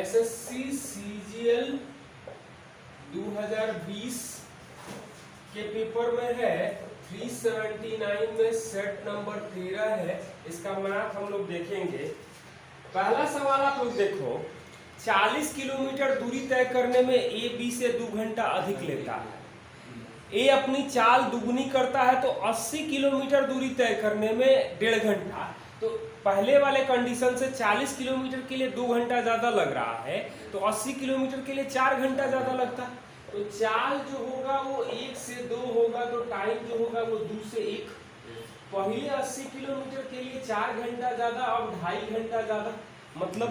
SSC CGL 2020 के paper में है 379 में सेट नंबर 13 है। इसका मैथ हम लोग देखेंगे। पहला सवाल आप लोग देखो, 40 किलोमीटर दूरी तय करने में ए बी से 2 घंटा अधिक लेता है। ए अपनी चाल दुगनी करता है तो 80 किलोमीटर दूरी तय करने में 1.5 घंटा। तो पहले वाले कंडीशन से 40 किलोमीटर के लिए 2 घंटा ज्यादा लग रहा है, तो 80 किलोमीटर के लिए 4 घंटा ज्यादा लगता है। तो चाल जो होगा वो 1 से 2 होगा, तो टाइम जो होगा वो 2 से 1। पहले 80 किलोमीटर के लिए 4 घंटा ज्यादा, अब 2.5 घंटा ज्यादा, मतलब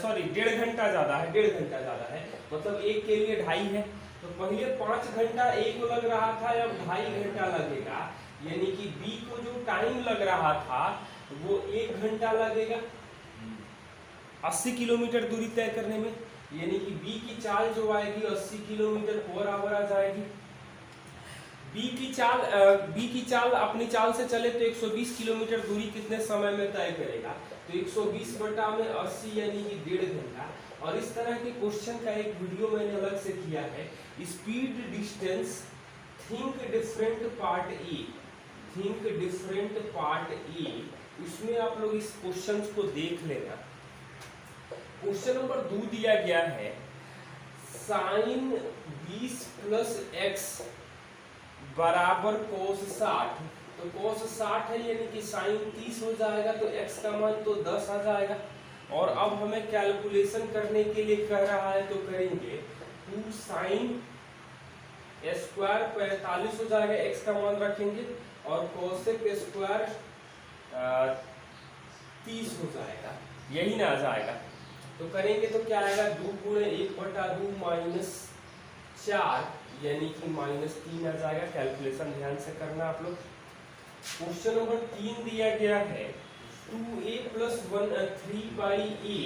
सॉरी 1.5 घंटा ज्यादा है, 1.5 घंटा ज्यादा है, मतलब एक के लिए 2.5 है। तो पहले 5 घंटा ए को लग रहा था, अब 2.5 घंटा लगेगा, यानी कि बी को जो टाइम लग रहा था वो 1 घंटा लगेगा 80 किलोमीटर दूरी तय करने में, यानी कि बी की चाल जो आएगी 80 किलोमीटर पर आवर आ जाएगी। बी की चाल अपनी चाल से चले तो 120 किलोमीटर दूरी कितने समय में तय करेगा, तो 120 बटा में 80 यानी कि 1.5 घंटा। और इस तरह के क्वेश्चन का एक वीडियो मैंने अलग से किया है, speed distance think different part A, उसमें आप लोग इस क्वेश्चन को देख लेना। क्वेश्चन नंबर 2 दिया गया है, साइन 20 प्लस एक्स बराबर कोस 60। तो कोस 60 है, यानी कि साइन 30 हो जाएगा, तो एक्स का मान तो 10 आ जाएगा। और अब हमें कैलकुलेशन करने के लिए कह रहा है, तो करेंगे 2 साइन स्क्वायर 45 हो जाएगा, एक्स का मान रखेंगे, और कोसेक स्क्वायर 30 हो जाएगा, यही ना आ जाएगा। तो करेंगे तो क्या आएगा, 2 गुणे 1/2 माइनस 4, यानी कि -3 आ जाएगा। कैलकुलेशन ध्यान से करना आप लोग। क्वेश्चन नंबर 3 दिया गया है, 2a + 3/a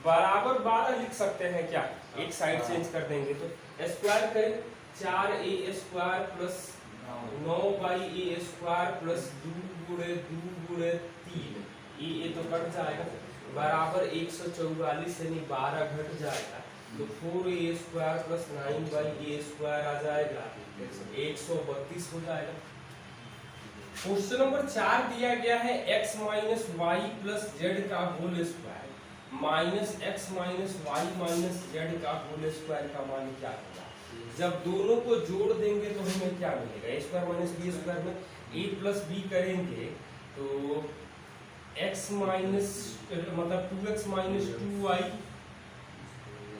बराबर 12 लिख सकते हैं क्या, एक साइड चेंज कर देंगे तो स्क्वायर करें, 4a² + 9/a² + 2 गुणे 3, ये तो कट जाएगा, बराबर 144, यानी 12 घट जाएगा, तो 4a² + 9/a² आ जाएगा, 132 हो जाएगा। क्वेश्चन नंबर 4 दिया गया है, x - y + z का whole square minus x - y - z का होल स्क्वायर का मान क्या होगा। जब दोनों को जोड़ देंगे तो हमें क्या मिलेगा, a² - b² में a + b करेंगे तो x मतलब 2x - 2y,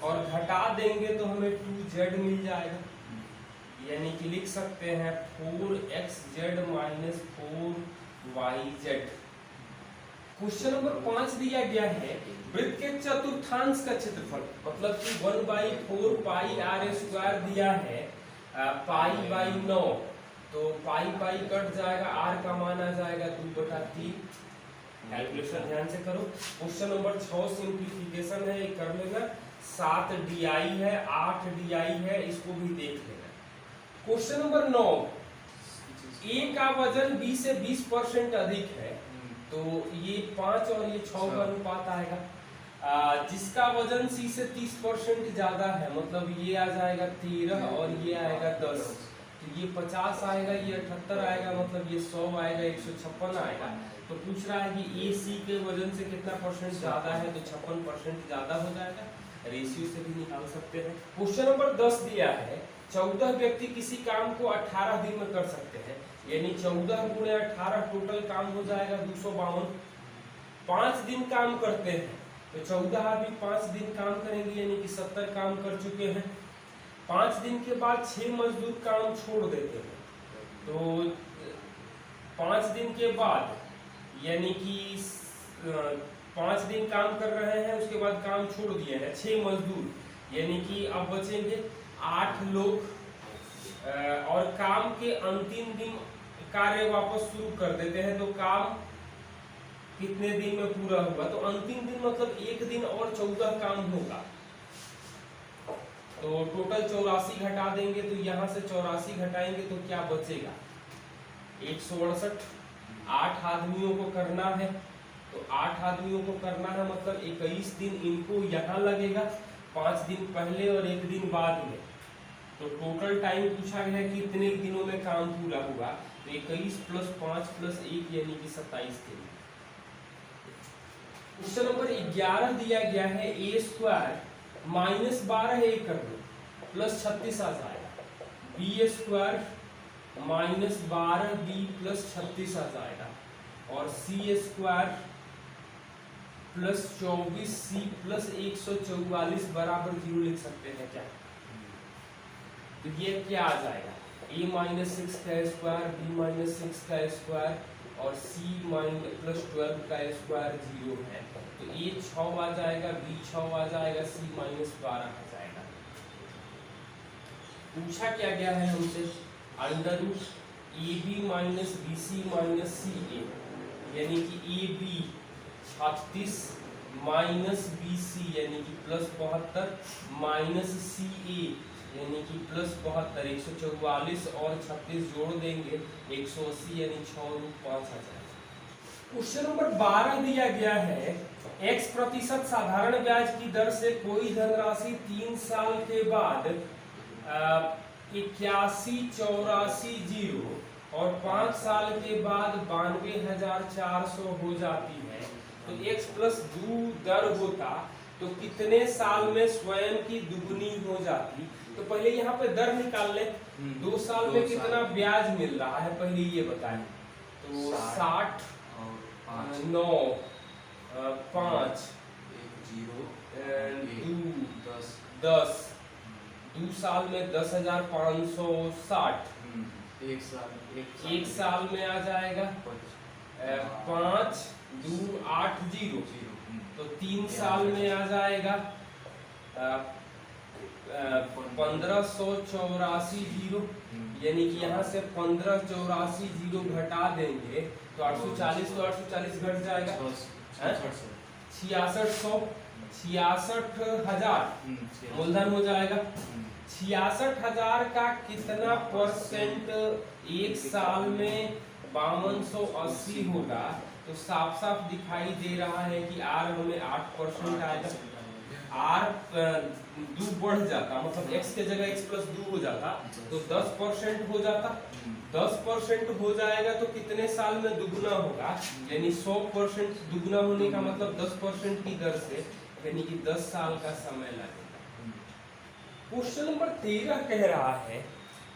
और घटा देंगे तो हमें 2z मिल जाएगा, यानी कि लिख सकते हैं 4xz - 4yz। क्वेश्चन नंबर 5 दिया गया है, वृत्त के चतुर्थांश का क्षेत्रफल, मतलब कि 1/4 πr² दिया है, π/9, तो पाई कट जाएगा, r का मान आ जाएगा 2/3। कैलकुलेशन ध्यान से करो। क्वेश्चन नंबर 6 सिंप्लीफिकेशन है, ये कर लेना। 7 di है, 8 di है, इसको भी देख लेना। क्वेश्चन नंबर 9, ए का वजन b से 20% अधिक है, तो ये 5 और ये 6 का अनुपात आएगा। जिसका वजन c से 30% ज्यादा है, मतलब ये आ जाएगा 13 और ये आएगा 10, तो ये 50 आएगा, ये 78 आएगा, मतलब ये 100 आएगा, 156 आएगा। तो पूछ रहा है कि ए सी के वजन से कितना % ज्यादा है, तो 56% ज्यादा हो जाएगा। रेशियो से भी निकाल सकते हैं। क्वेश्चन नंबर 10 दिया है, 14 व्यक्ति किसी काम को 18 दिन में कर सकते हैं, यानी 14 गुणे 18 टोटल काम हो जाएगा 252। 5 दिन काम करते हैं, तो 14 आदमी 5 दिन काम करेंगे, यानी कि 70 काम कर चुके हैं। 5 दिन के बाद 6 मजदूर काम छोड़ देते हैं, तो 5 दिन के बाद यानी कि 5 दिन काम कर रहे हैं, उसके बाद काम छोड़ दिए हैं 6 मजदूर, यानी कि अब बचेंगे 8 लोग, और काम के अंतिम दिन कार्य वापस शुरू कर देते हैं, तो काम कितने दिन में पूरा होगा, तो अंतिम दिन मतलब 1 दिन और 14 काम होगा, तो टोटल 84 घटा देंगे, तो यहाँ से 84 घटाएंगे तो क्या बचेगा, 168। 8 आदमियों को करना है, तो 8 आदमियों को करना है, मतलब 21 दिन इनको यहाँ लगेगा, 5 दिन पहले और 1 दिन बाद में। तो टोटल टाइम पूछा गया है कितने दिनों में काम पूरा हुआ, तो 21 + 5 + 1 यानी कि 27 दिन। क्वेश्चन नंबर 11 दिया गया है a² -12 a कर दो प्लस 36 आ जाएगा, b² -12b + 36 आ जाएगा, और c² + 24c + 144 बराबर 0 लिख सकते हैं क्या? तो ये क्या आ जाएगा, a - 6 का स्क्वायर, b - 6 का स्क्वायर और c - +12 का स्क्वायर 0 है, तो a 6 आ जाएगा, b 6 आ जाएगा, c - 12 आ जाएगा। पूछा क्या गया है हमसे, √ab - bc - ca, यानी कि ab 36 -bc यानी कि +72 -ca यानी कि +72, 144 और 36 जोड़ देंगे 180 यानी 6 × 5 आ जाएगा। क्वेश्चन नंबर 12 दिया गया है x% साधारण ब्याज की दर से कोई धनराशि 3 साल के बाद 81, 84, 0 और 5 साल के बाद 92,400 हो जाती है, तो x + 2 दर होता तो कितने साल में स्वयं की दुगनी हो जाती? तो पहले यहाँ पे दर निकाल ले, 2 साल में कितना ब्याज मिल रहा है पहले ये बताएं। तो 60 9 5 10 2 साल में 10,560, 1 साल में आ जाएगा 5 2 8 0, तो 3 साल में आ जाएगा 1584 0, यानी कि यहाँ से 1584 0 घटा देंगे तो 840, तो 840 घट जाएगा 66,000 मूलधन हो जाएगा। 66,000 का कितना परसेंट 1 साल में 5280 होगा, तो साफ साफ दिखाई दे रहा है कि R हमें 8% आएगा, R 2 बढ़ जाता, मतलब x के जगह x + 2 हो जाता, तो 10% हो जाता, 10% हो जाएगा तो कितने साल में दुगना होगा, यानी 100% दुगना होने का मतलब 10% की दर से, यानी कि 10 साल का समय लगेगा। क्वेश्चन नंबर 13 कह रहा है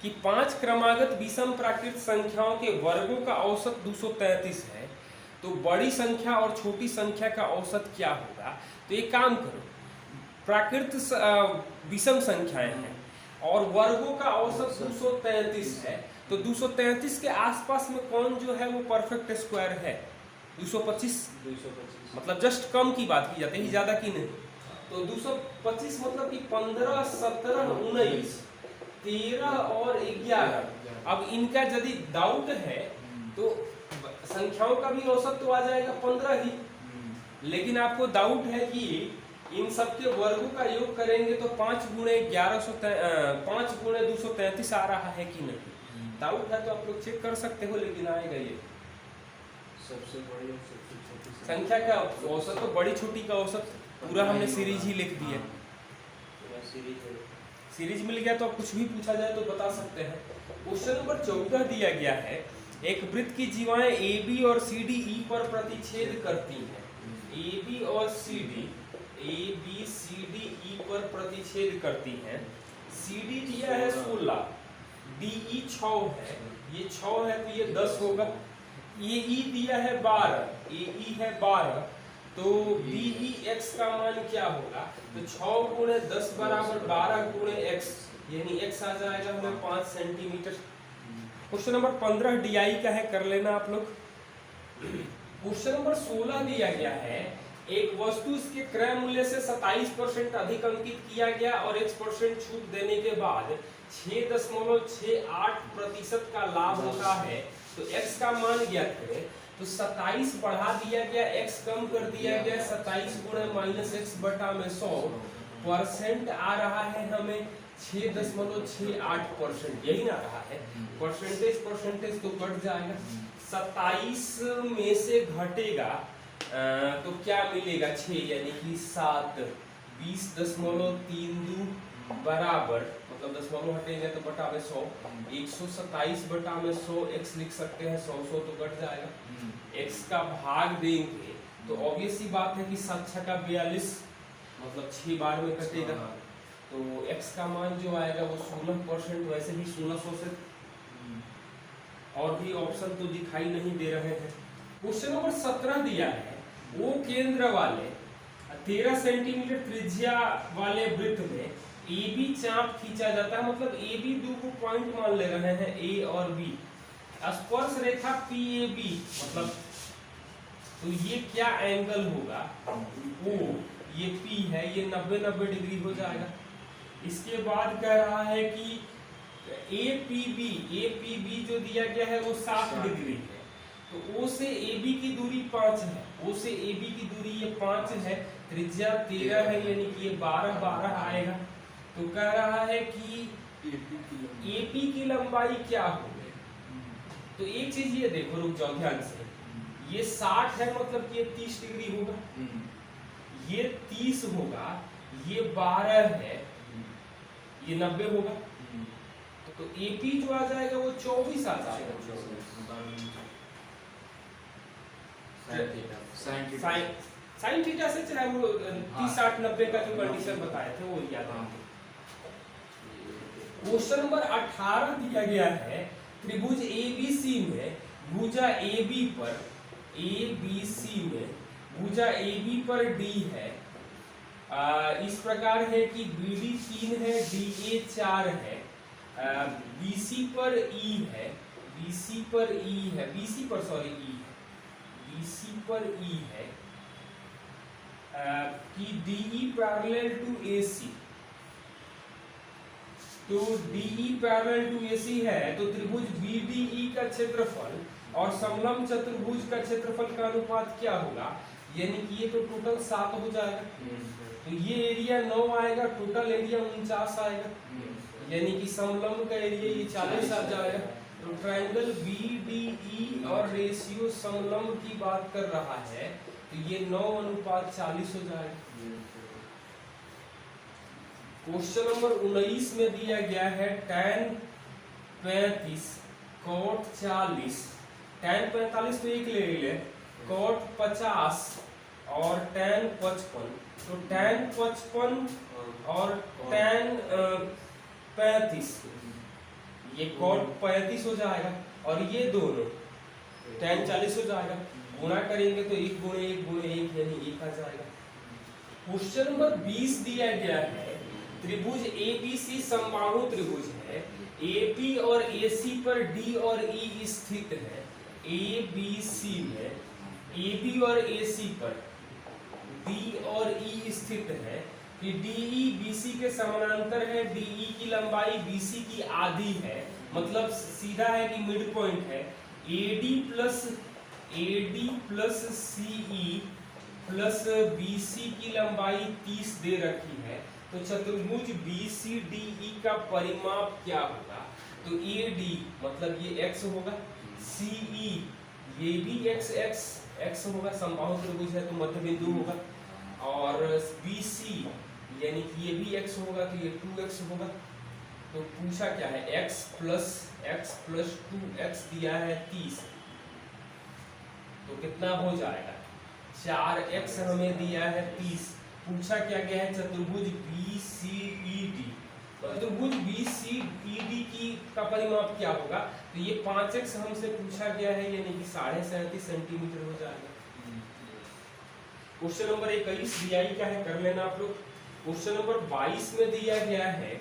कि 5 क्रमागत विषम प्राकृत संख्याओं के वर्गों का औसत 233 है, तो बड़ी संख्या और छोटी संख्या का औसत क्या होगा? तो एक काम करो, प्राकृत विषम संख्याएं हैं और वर्गों का औसत 233 है, तो 233 के आसपास में कौन जो है वो परफेक्ट स्क्वायर है? 225 मतलब जस्ट कम की बात की जाती है, ज्यादा की नहीं। तो 225 मतलब कि 15 17 19 13 और 11। अब इनका यदि डाउट है तो संख्याओं का भी औसत तो आ जाएगा 15 ही, लेकिन आपको डाउट है कि इन सबके वर्गों का योग करेंगे तो 5 × 233 आ रहा है कि नहीं। डाउट है तो आप लोग चेक कर सकते हो, लेकिन आएगा ये सबसे बड़ी और सबसे छोटी संख्या का औसत, तो बड़ी छोटी का औसत पूरा हमने सीरीज ही लिख दी है। सीरीज मिल गया तो कुछ भी पूछा जाए तो बता सकते हैं। क्वेश्चन नंबर 14 दिया गया है, एक वृत्त की जीवाएं AB और CD E पर प्रतिच्छेद करती हैं। AB और CD E पर प्रतिच्छेद करती हैं। CD दिया है 16, DE 6 है, ये 6 है तो ये 10 होगा। AE दिया है 12, AE है 12, तो BEX का मान क्या होगा? तो 6 × 10 = 12 × x, यानी x आ जाएगा हमें 5 सेंटीमीटर। क्वेश्चन नंबर 15 DI का है, कर लेना आप लोग। क्वेश्चन नंबर 16 दिया गया है, एक वस्तु इसके क्रय मूल्य से 27% अधिक अंकित किया गया और x% छूट देने के बाद 6.68% का लाभ होता है, तो x का मान ज्ञात करें। तो 27 बढ़ा दिया गया, x कम कर दिया गया, 27 × -x/100% आ रहा है हमें 6.68%, यही ना रहा है। परसेंटेज तो कट जाएगा, 27 में से घटेगा तो क्या मिलेगा 6 यानी कि 7 20.32 बराबर, मतलब दशमलव हटेंगे तो बटा में 100, 127 बटा में 100 x लिख सकते हैं, 100 तो कट जाएगा। x का भाग देंगे तो ऑब्वियस सी बात है कि 7 छठा 42, मतलब 6 बार में कटेगा, तो x का मान जो आएगा वो 16%। वैसे भी 1600 से और भी ऑप्शन तो दिखाई नहीं दे रहे हैं। क्वेश्चन नंबर 17 दिया है, वो केंद्र वाले 13 सेंटीमीटर त्रिज्या वाले वृत्त में AB चाप खींचा जाता है, मतलब AB दो को पॉइंट मान ले रहे हैं A और B, स्पर्श रेखा PAB, मतलब तो ये क्या एंगल होगा, O ये P है, ये 90 डिग्री हो जाएगा। इसके बाद कह रहा है कि APB जो दिया गया है वो 60 डिग्री है, तो O से AB की दूरी 5 है, O से AB की दूरी ये 5 है, त्रिज्या 13 है, यानी कि ये 12 आएगा। तो कह रहा है कि AP की लंबाई क्या होगी। तो एक चीज ये देखो, रुक जाओ ध्यान से, ये 60 है मतलब कि ये 30 डिग्री होगा, ये 30 होगा, ये 12 है, ये 90 होगा, तो AP जो आ जाएगा वो 24 आ जाएगा। साइन थीटा से चाहे वो 30 60 90 का जो कंडीशन बताए थे वो याद रखें। क्वेश्चन नंबर 18 दिया गया है, त्रिभुज ABC में भुजा AB पर ABC में भुजा AB पर D है, इस प्रकार है कि BD 3 है, DA 4 है, BC पर E है, BC पर E है, BC पर सॉरी E है, BC पर E है, कि DE पैरेलल टू AC, तो DE पैरेलल टू AC है, तो त्रिभुज BDE का क्षेत्रफल और समलंब चतुर्भुज का क्षेत्रफल का अनुपात क्या होगा, यानी कि ये तो टोटल 7 हो जाएगा, तो ये एरिया 9 आएगा, टोटल एरिया 49 आएगा, यानी कि समलंब का एरिया ये 40 आ जाएगा। तो ट्रायंगल BDE और रेशियो समलंब की बात कर रहा है, तो ये 9:40 हो जाएगा। क्वेश्चन नंबर 19 में दिया गया है tan 35 cot 40, tan 45 तो एक ले ले, cot 50 और tan 55, तो tan 55 और tan 35, ये cot 35 हो जाएगा, और ये दोनों tan 40 हो जाएगा, गुणा करेंगे तो 1 गुणे 1 गुणे 1 यानी 1 आ जाएगा। क्वेश्चन नंबर 20 दिया गया है, त्रिभुज ABC समबाहु त्रिभुज है, AP और AC पर D और E स्थित है, ABC में AB और AC पर D और E स्थित है, कि DE BC के समानांतर है, DE की लंबाई BC की आधी है, मतलब सीधा है कि मिड पॉइंट है, AD plus CE plus BC की लंबाई 30 दे रखी है, तो चतुर्भुज BCDE का परिमाप क्या होगा, तो AD मतलब ये x होगा, CE ये भी x होगा, समबाहु त्रिभुज है तो मध्य बिंदु होगा, और BC यानी कि ये भी x होगा तो ये 2x होगा। तो पूछा क्या है, x प्लस 2x दिया है 30, तो कितना हो जाएगा, 4x हमें दिया है 30। पूछा क्या गया है, चतुर्भुज BCED, चतुर्भुज BCED का परिमाप क्या होगा, तो ये 5x हमसे पूछा गया है, यानी कि 37.5 सेंटीमीटर हो जाएगा। क्वेश्चन नंबर 21 DI का है, कर लेना आप लोग। क्वेश्चन नंबर 22 में दिया गया है,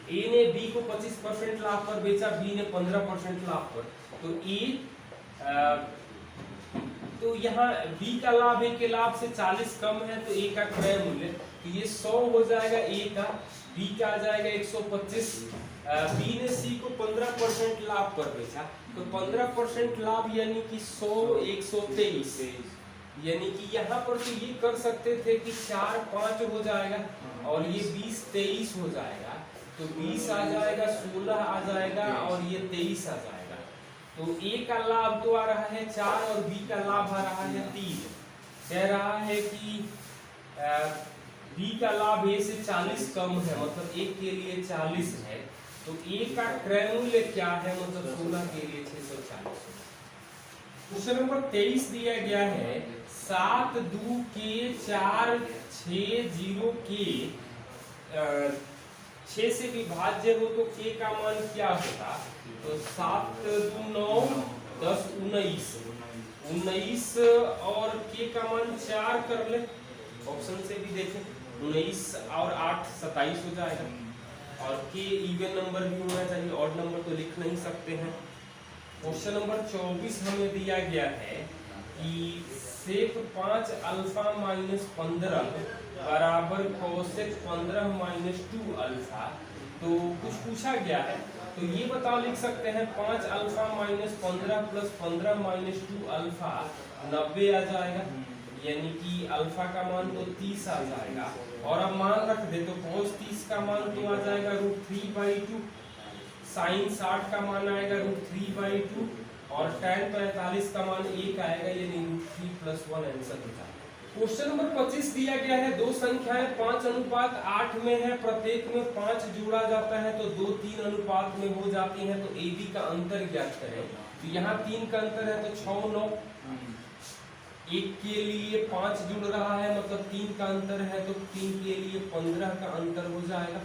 A ने B को 25% लाभ पर बेचा, B ने 15% लाभ पर, तो यहाँ B का लाभ A के लाभ से 40 कम है, तो A का क्रय मूल्य, तो ये 100 हो जाएगा A का, B का आ जाएगा 125, B ने C को 15% लाभ पर बेचा, तो 15% लाभ यानी कि 100 123, यानी कि यहाँ पर तो ये कर सकते थे कि 4 5 हो जाएगा, और ये 20 23 हो जाएगा, तो 20 आ जाएगा, 16 आ जाएगा, और ये 23 आ जाएगा। तो ए का लाभ तो आ रहा है 4 और बी का लाभ आ रहा है 3। कह रहा है कि बी का लाभ ए से 40 कम है, मतलब ए के लिए 40 है, तो ए का क्रय मूल्य क्या है, मतलब 16 के लिए 640। क्वेश्चन नंबर 23 दिया गया है 7 2 के 4 6 0 के 6 से विभाज्य हो तो के का मान क्या होगा, तो 7 2 9 10 19 19 और के का मान 4 कर ले, ऑप्शन से भी देखें 19 और 8 27 हो जाएगा, और के इवन नंबर भी होना चाहिए, ऑड नंबर तो लिख नहीं सकते हैं। क्वेश्चन नंबर 24 हमें दिया गया है कि सेक 5 अल्फा माइनस 15 बराबर कोसेक 15 माइनस 2 अल्फा, तो कुछ पूछा गया है, तो ये बताओ लिख सकते हैं 5 alpha minus 15 plus 15 minus 2 alpha 90 आ जाएगा, यानी कि अल्फा का मान तो 30 आ जाएगा, और अब मान रख दे तो cos 30 का मान तो आ जाएगा √3/2, साइन 60 का मान आएगा √3/2, और tan 45 का मान 1 आएगा, यानी √3 + 1 आंसर हो जाएगा। क्वेश्चन नंबर 25 दिया गया है दो संख्याएं 5:8 में है, प्रत्येक में 5 जोड़ा जाता है तो 2 3 अनुपात में हो जाती हैं, तो AB का अंतर ज्ञात करें। तो यहाँ 3 का अंतर है तो 6 9, एक के लिए 5 जुड़ रहा है मतलब 3 का अंतर है तो 3 के लिए 15 का अंतर हो जाएगा।